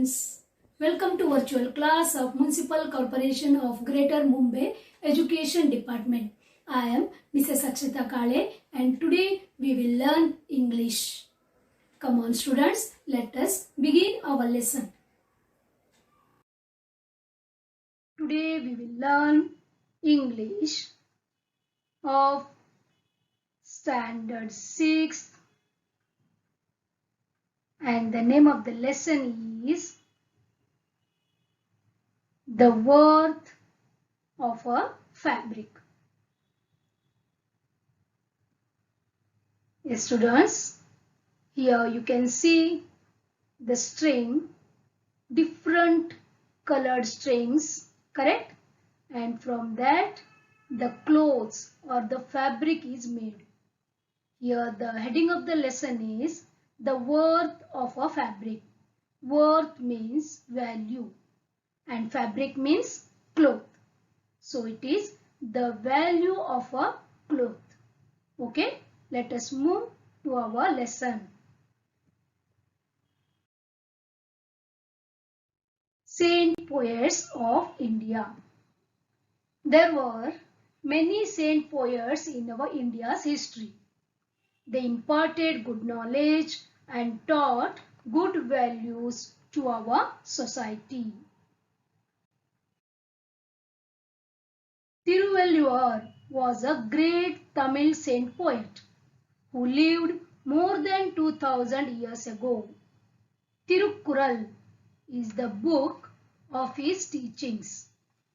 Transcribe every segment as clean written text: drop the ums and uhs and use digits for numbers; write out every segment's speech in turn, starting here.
students, welcome to virtual class of Municipal Corporation of Greater Mumbai Education Department. I am Mrs. Akshita Kale and today we will learn English. Come on students, let us begin our lesson. Today we will learn English of Standard 6 and the name of the lesson is The Worth of a Fabric. Yes, students, here you can see the string, different colored strings, correct? And from that the clothes or the fabric is made. Here the heading of the lesson is the worth of a fabric. Worth means value and fabric means cloth. So it is the value of a cloth. Okay, let us move to our lesson. Saint poets of India. There were many saint poets in our India's history. They imparted good knowledge and taught good values to our society. Tiruvalluvar was a great Tamil saint poet who lived more than 2000 years ago. Tirukkural is the book of his teachings.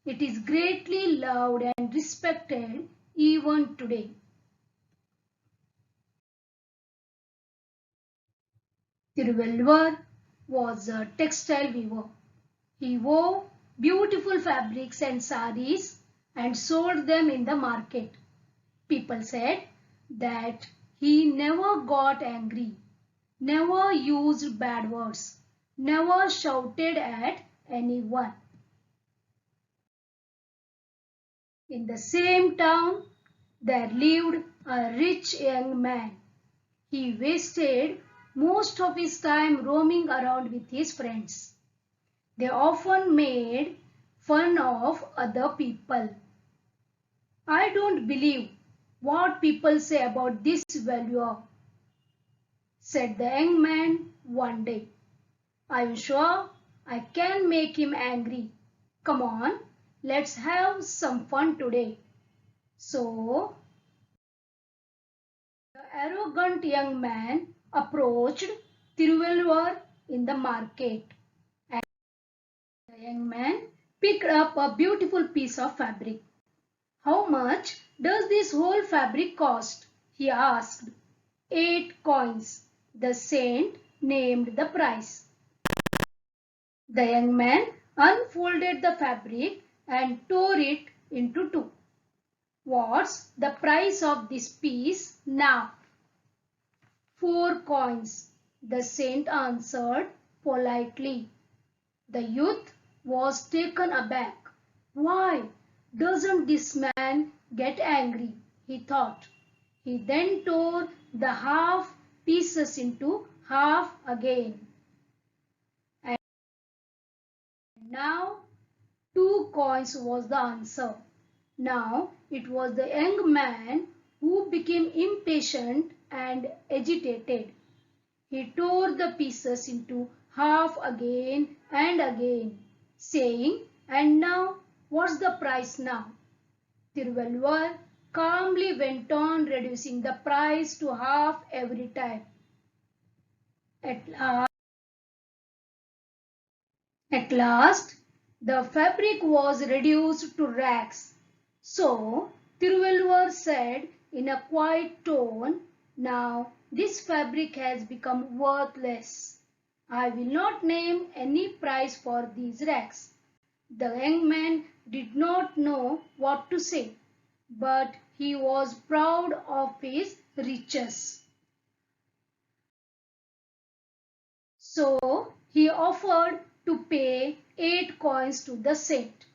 It is greatly loved and respected even today. Tiruvalluvar was a textile weaver. He wove beautiful fabrics and saris and sold them in the market. People said that he never got angry, never used bad words, never shouted at anyone. In the same town, there lived a rich young man. He wasted most of his time roaming around with his friends. They often made fun of other people. I don't believe what people say about this valuer, said the young man one day. I'm sure I can make him angry. Come on, let's have some fun today. So, the arrogant young man approached Tiruvalluvar in the market. And the young man picked up a beautiful piece of fabric. How much does this whole fabric cost? He asked. 8 coins. The saint named the price. The young man unfolded the fabric and tore it into two. What's the price of this piece now? 4 coins. The saint answered politely. The youth was taken aback. Why doesn't this man get angry? He thought. He then tore the half pieces into half again. And now 2 coins was the answer. Now it was the young man who became impatient and agitated. He tore the pieces into half again and again, saying, "And now, what's the price now?" Tiruvalluvar calmly went on reducing the price to half every time. At last, the fabric was reduced to rags. So, Tiruvalluvar said in a quiet tone, "Now this fabric has become worthless. I will not name any price for these rags." The young man did not know what to say, but he was proud of his riches. So he offered to pay 8 coins to the saint.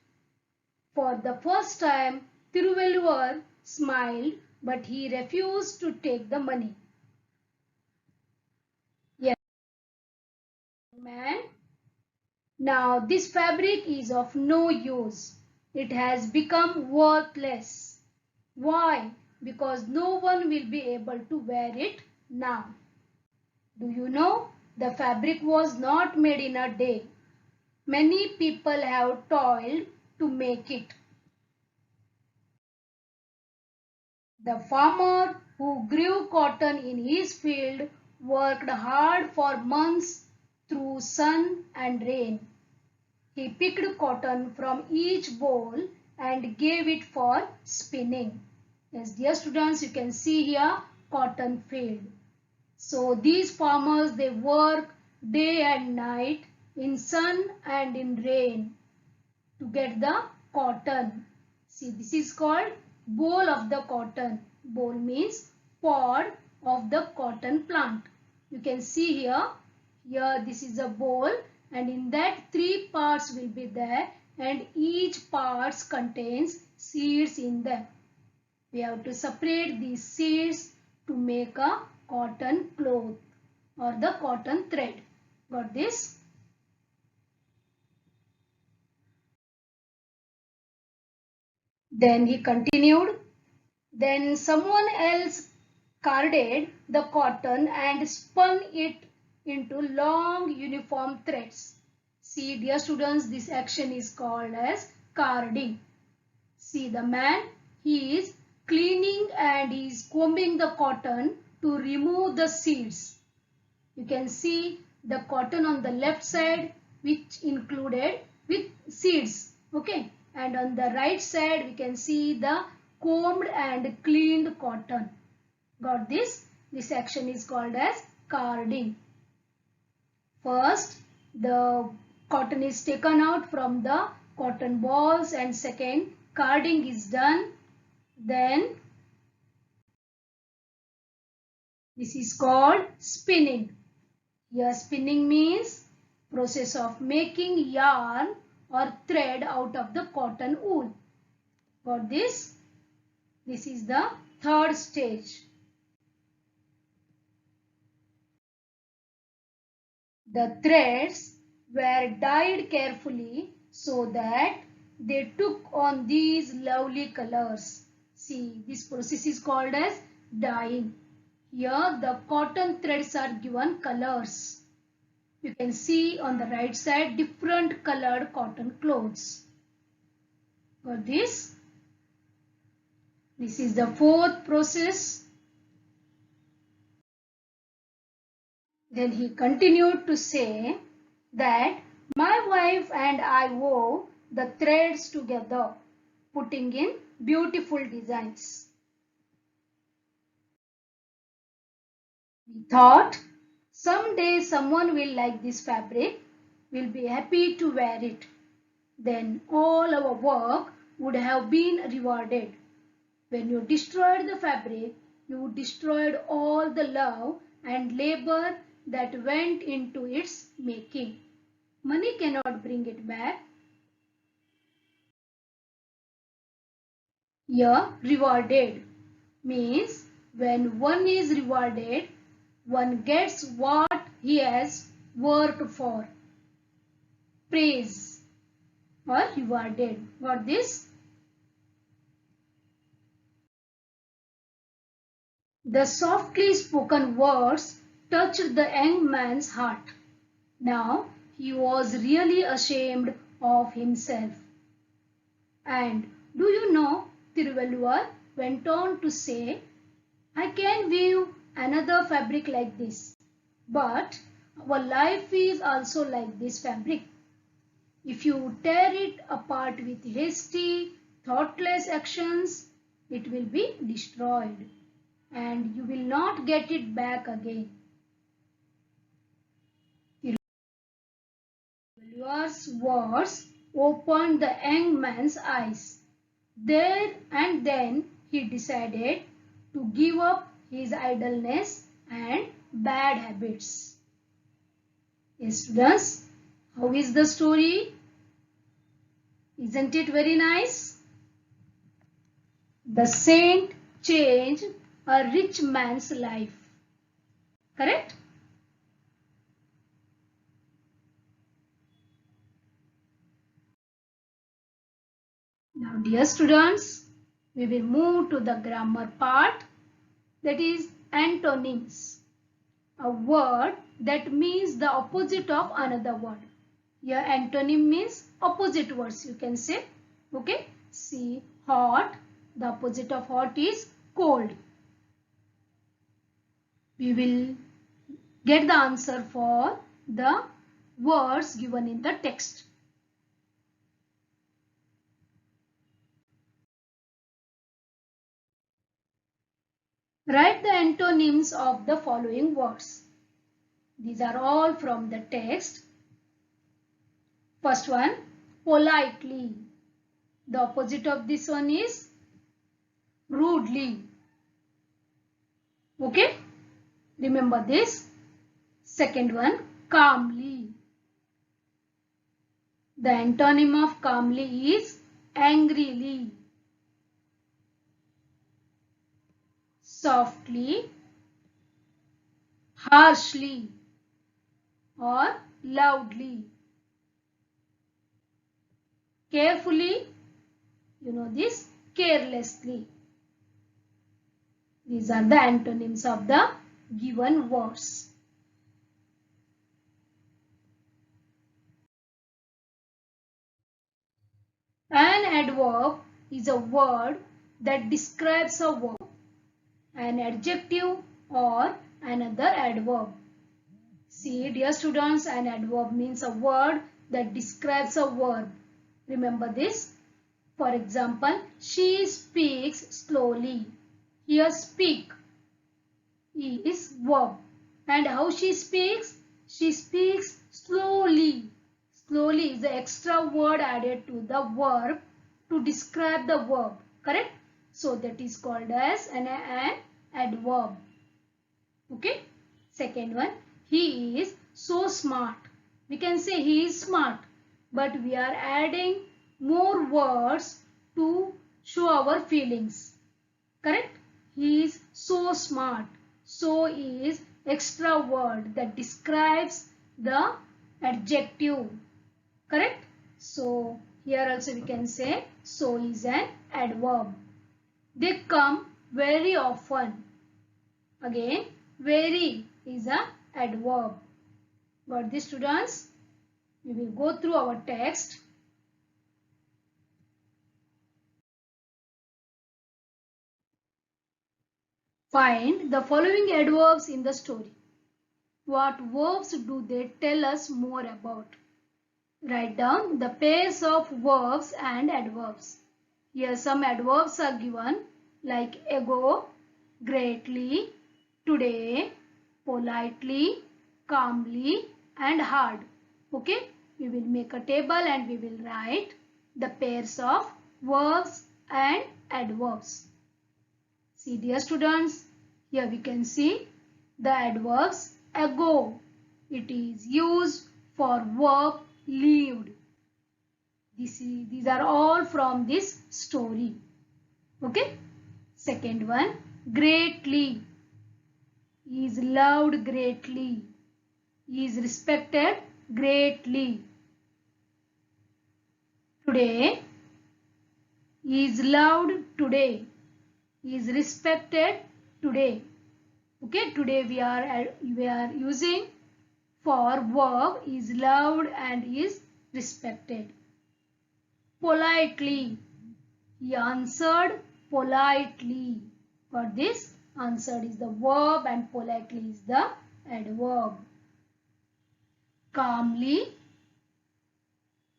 For the first time, Tiruvalluvar smiled, but he refused to take the money. Yes, man Now this fabric is of no use. It has become worthless. Why? Because no one will be able to wear it now. Do you know? The fabric was not made in a day. Many people have toiled to make it. The farmer who grew cotton in his field worked hard for months through sun and rain. He picked cotton from each boll and gave it for spinning. Yes, dear students, you can see here cotton field. So these farmers, they work day and night in sun and in rain to get the cotton. See, this is called boll of the cotton. Boll means pod of the cotton plant. You can see here this is a boll, and in that 3 parts will be there, and each parts contains seeds in them. We have to separate these seeds to make a cotton cloth or the cotton thread. Got this? Then he continued. Then someone else carded the cotton and spun it into long uniform threads. See, dear students, this action is called as carding. See, the man, he is cleaning and he is combing the cotton to remove the seeds. You can see the cotton on the left side, which included with seeds. Okay, and on the right side we can see the combed and cleaned cotton. Got this? This action is called as carding. First, the cotton is taken out from the cotton balls, and second, carding is done. Then this is called spinning. Here spinning means process of making yarn or thread out of the cotton wool. Got this? This is the third stage. The threads were dyed carefully so that they took on these lovely colors. See, this process is called as dyeing. Here the cotton threads are given colors. You can see on the right side different colored cotton clothes. Got this? This is the fourth process. Then he continued to say that my wife and I wove the threads together, putting in beautiful designs. We thought someday someone will like this fabric, will be happy to wear it. Then all our work would have been rewarded. When you destroyed the fabric, you destroyed all the love and labor that went into its making. Money cannot bring it back. Here, rewarded means when one is rewarded, one gets what he has worked for. Praise or rewarded. Got this? The softly spoken words touched the young man's heart. Now he was really ashamed of himself. And do you know, Tiruvalluvar went on to say, I can weave another fabric like this, but our life is also like this fabric. If you tear it apart with hasty, thoughtless actions, it will be destroyed and you will not get it back again. Tiruvalluvar's words opened the young man's eyes. There and then he decided to give up his idleness and bad habits. Yes, students, how is the story? Isn't it very nice? The saint changed a rich man's life. Correct? Now dear students, we will move to the grammar part, that is antonyms. A word that means the opposite of another word. Here antonym means opposite words, you can say. Okay. See, hot, the opposite of hot is cold. We will get the answer for the words given in the text. Write the antonyms of the following words. These are all from the text. First one, politely. The opposite of this one is rudely. Okay? Remember this. Second one, calmly. The antonym of calmly is angrily. Softly, harshly, or loudly. Carefully, you know this, carelessly. These are the antonyms of the given words. An adverb is a word that describes a verb, an adjective or another adverb. See, dear students, an adverb means a word that describes a verb. Remember this. For example, she speaks slowly. Here speak is verb. And how she speaks? She speaks slowly. Slowly is the extra word added to the verb to describe the verb. Correct? So that is called as an adverb. Okay? Second one, he is so smart. We can say he is smart, but we are adding more words to show our feelings. Correct? He is so smart. So is extra word that describes the adjective. Correct? So here also we can say so is an adverb. They come very often. Again, very is a adverb. Got this, students? We will go through our text. Find the following adverbs in the story. What verbs do they tell us more about? Write down the pairs of verbs and adverbs. Here some adverbs are given like ago, greatly, today, politely, calmly and hard. Okay, we will make a table and we will write the pairs of verbs and adverbs. See, dear students, here we can see the adverbs ago. It is used for verb lived. These are all from this story. Okay. Second one, greatly. Is loved greatly. Is respected greatly. Today. Is loved today. Is respected today. Okay. Today we are using for verb is loved and is respected. Politely. He answered politely. For this, answered is the verb and politely is the adverb. Calmly.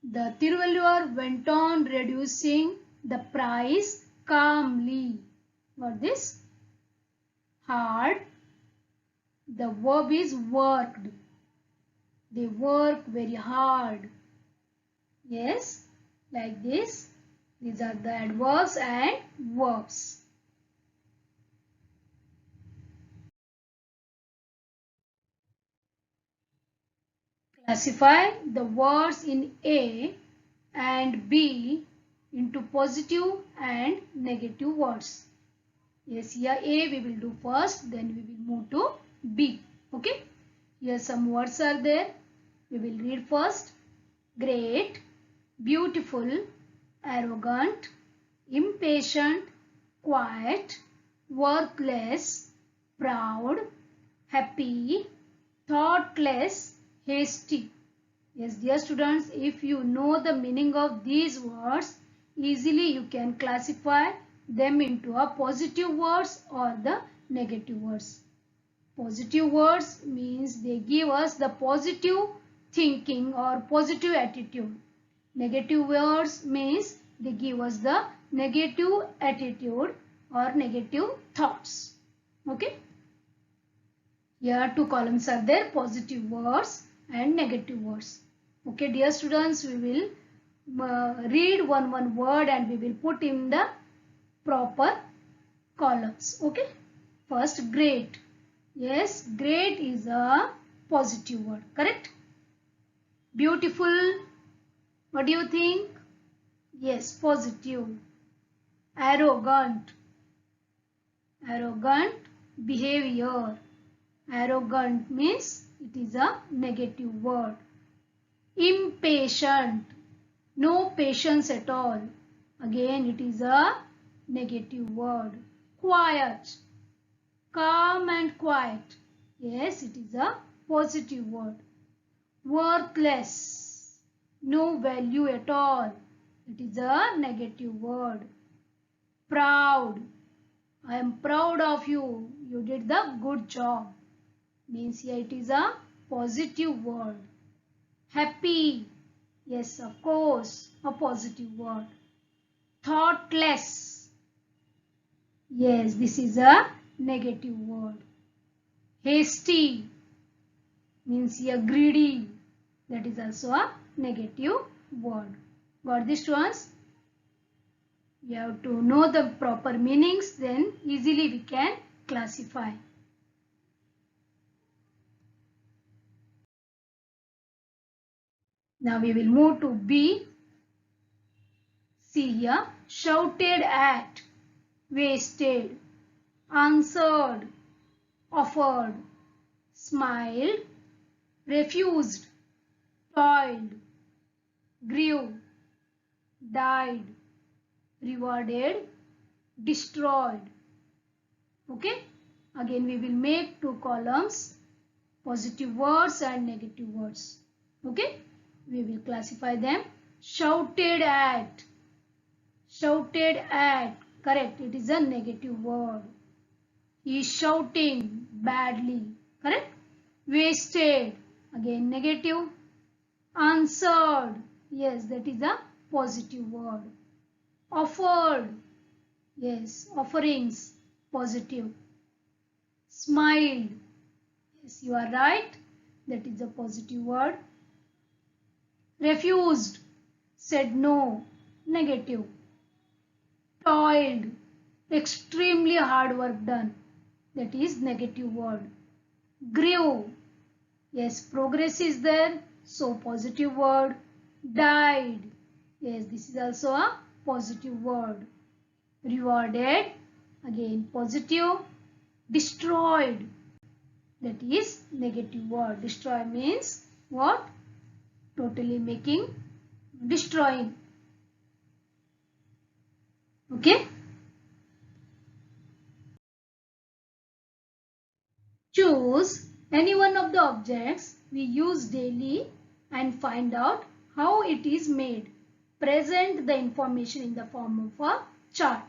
The Tiruvalluvar went on reducing the price calmly. For this, hard. The verb is worked. They work very hard. Yes, like this. These are the adverbs and verbs. Classify the words in A and B into positive and negative words. Yes, here A we will do first, then we will move to B. Okay. Here some words are there. We will read first. Great, beautiful, arrogant, impatient, quiet, worthless, proud, happy, thoughtless, hasty. Yes, dear students, if you know the meaning of these words, easily you can classify them into a positive words or the negative words. Positive words means they give us the positive thinking or positive attitude. Negative words means they give us the negative attitude or negative thoughts. Okay. Here two columns are there, positive words and negative words. Okay, dear students, we will read one word and we will put in the proper columns. Okay. First, great. Yes, great is a positive word. Correct? Beautiful. What do you think? Yes, positive. Arrogant. Arrogant behavior. Arrogant means it is a negative word. Impatient. No patience at all. Again, it is a negative word. Quiet. Calm and quiet. Yes, it is a positive word. Worthless. No value at all. It is a negative word. Proud. I am proud of you. You did the good job. Means here it is a positive word. Happy. Yes, of course, a positive word. Thoughtless. Yes, this is a negative word. Hasty means here greedy. That is also a negative word. Got this ones? You have to know the proper meanings, then easily we can classify. Now we will move to B. See here, shouted at, wasted, answered, offered, smiled, refused, toiled, grew, died, rewarded, destroyed. Okay. Again we will make two columns, positive words and negative words. Okay. We will classify them. Shouted at. Shouted at. Correct. It is a negative word. He is shouting badly. Correct. Wasted. Again negative. Answered. Yes, that is a positive word. Offered. Yes, offerings. Positive. Smiled. Yes, you are right. That is a positive word. Refused. Said no. Negative. Toiled. Extremely hard work done. That is negative word. Grew. Yes, progress is there. So positive word. Died. Yes, this is also a positive word. Rewarded. Again positive. Destroyed. That is negative word. Destroy means what? Totally making, destroying. Okay. Choose any one of the objects we use daily and find out how it is made. Present the information in the form of a chart.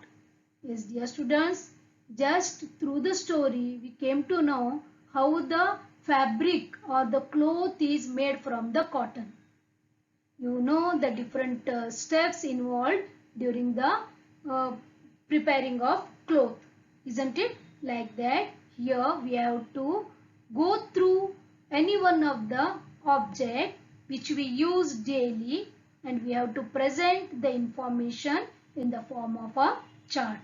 Yes, dear students, just through the story we came to know how the fabric or the cloth is made from the cotton. You know the different steps involved during the preparing of cloth, isn't it? Like that, here we have to go through any one of the object which we use daily and we have to present the information in the form of a chart.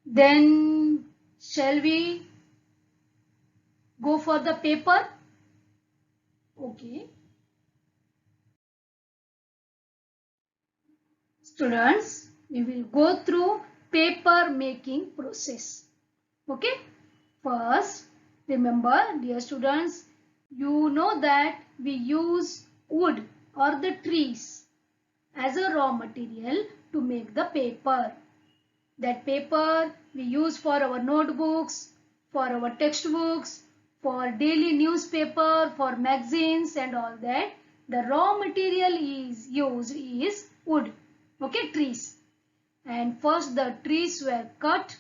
Then shall we go for the paper? Okay. Students, we will go through paper making process. Okay. First, remember dear students, you know that we use wood or the trees as a raw material to make the paper. That paper we use for our notebooks, for our textbooks, for daily newspaper, for magazines and all that. The raw material is used is wood. Okay, trees. And first the trees were cut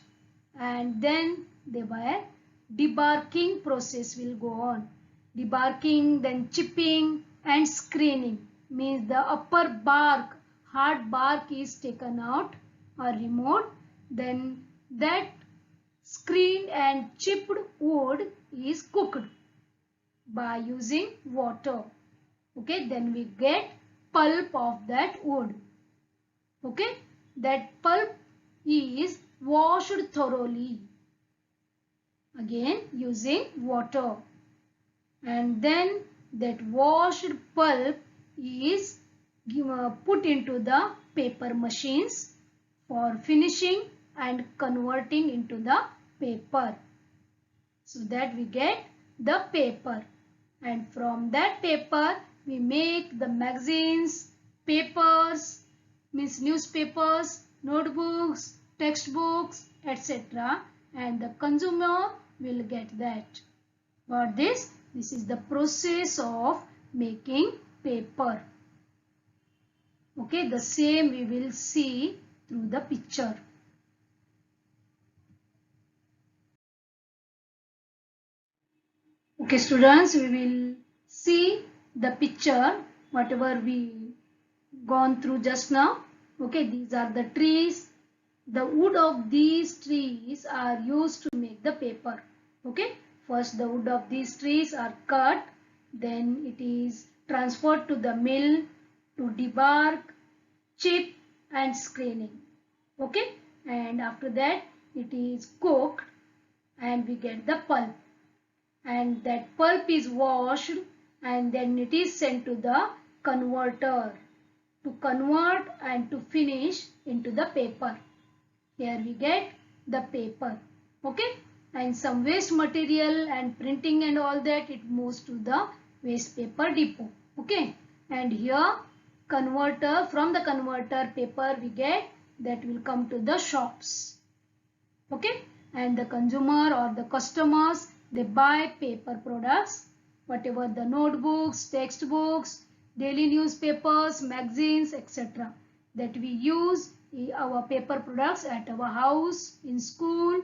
and then they were debarking process will go on. Debarking, then chipping and screening means the upper bark, hard bark is taken out or removed. Then that screened and chipped wood is cooked by using water. Okay, then we get pulp of that wood. Okay, that pulp is washed thoroughly again using water, and then that washed pulp is put into the paper machines for finishing and converting into the paper, so that we get the paper. And from that paper we make the magazines, papers, means newspapers, notebooks, textbooks, etc. And the consumer will get that. Got this? This is the process of making paper. Okay, the same we will see through the picture. Okay students, we will see the picture whatever we gone through just now. Okay, these are the trees. The wood of these trees are used to make the paper. Okay, first the wood of these trees are cut, then it is transferred to the mill to debark, chip and screening. Okay, and after that it is cooked and we get the pulp, and that pulp is washed and then it is sent to the converter to convert and to finish into the paper. Here we get the paper. Okay, and some waste material and printing and all that, it moves to the waste paper depot. Okay, and here converter, from the converter paper we get that will come to the shops. Okay, and the consumer or the customers, they buy paper products, whatever the notebooks, textbooks, daily newspapers, magazines, etc. that we use our paper products at our house, in school,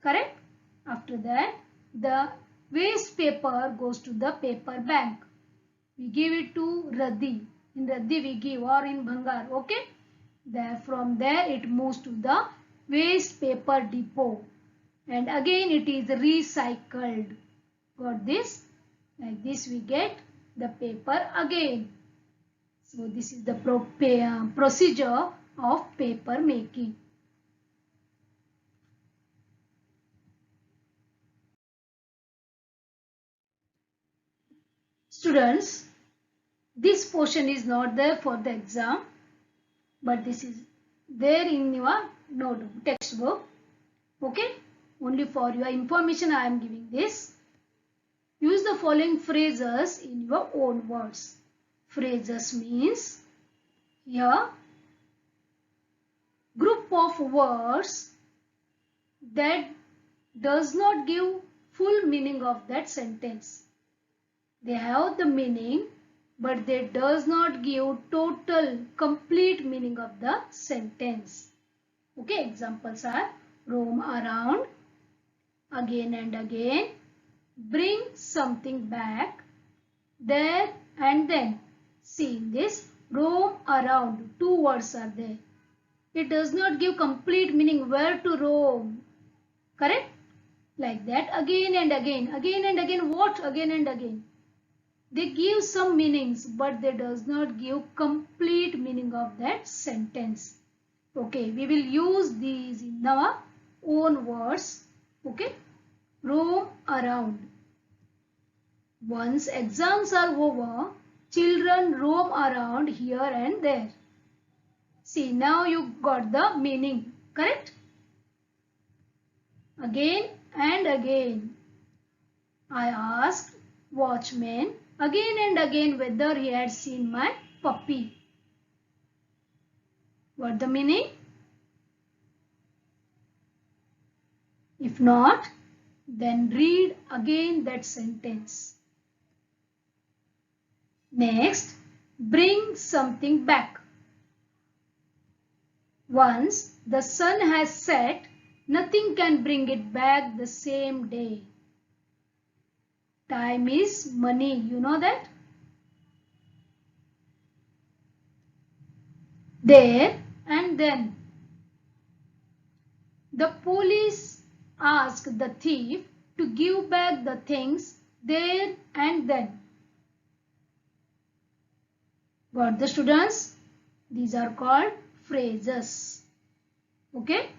correct? After that, the waste paper goes to the paper bank. We give it to Radhi. In Radhi we give, or in Bhangar. Okay? From there it moves to the waste paper depot. And again it is recycled. Got this? Like this we get the paper again. So this is the procedure of paper making. Students, this portion is not there for the exam, but this is there in your notebook, textbook. Okay, only for your information I am giving this. Use the following phrases in your own words. Phrases means here group of words that does not give full meaning of that sentence. They have the meaning, but they does not give total complete meaning of the sentence. Okay, examples are roam around, again and again, bring something back, there and then. See in this, roam around, two words are there. It does not give complete meaning where to roam. Correct? Like that, again and again, what again and again? They give some meanings, but they does not give complete meaning of that sentence. Okay, we will use these in our own words. Okay, roam around. Once exams are over, children roam around here and there. See, now you got the meaning, correct? Again and again. I asked watchman again and again whether he had seen my puppy. What the meaning? If not, then read again that sentence. Next, bring something back. Once the sun has set, nothing can bring it back the same day. Time is money, you know that? There and then. The police asked the thief to give back the things there and then. Got the students? These are called phrases. Okay?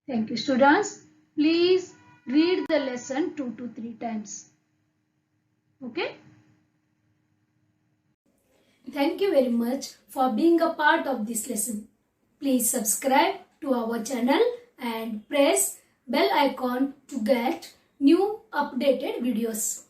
Thank you, students. Please read the lesson 2 to 3 times. Okay? Thank you very much for being a part of this lesson. Please subscribe to our channel and press bell icon to get new updated videos.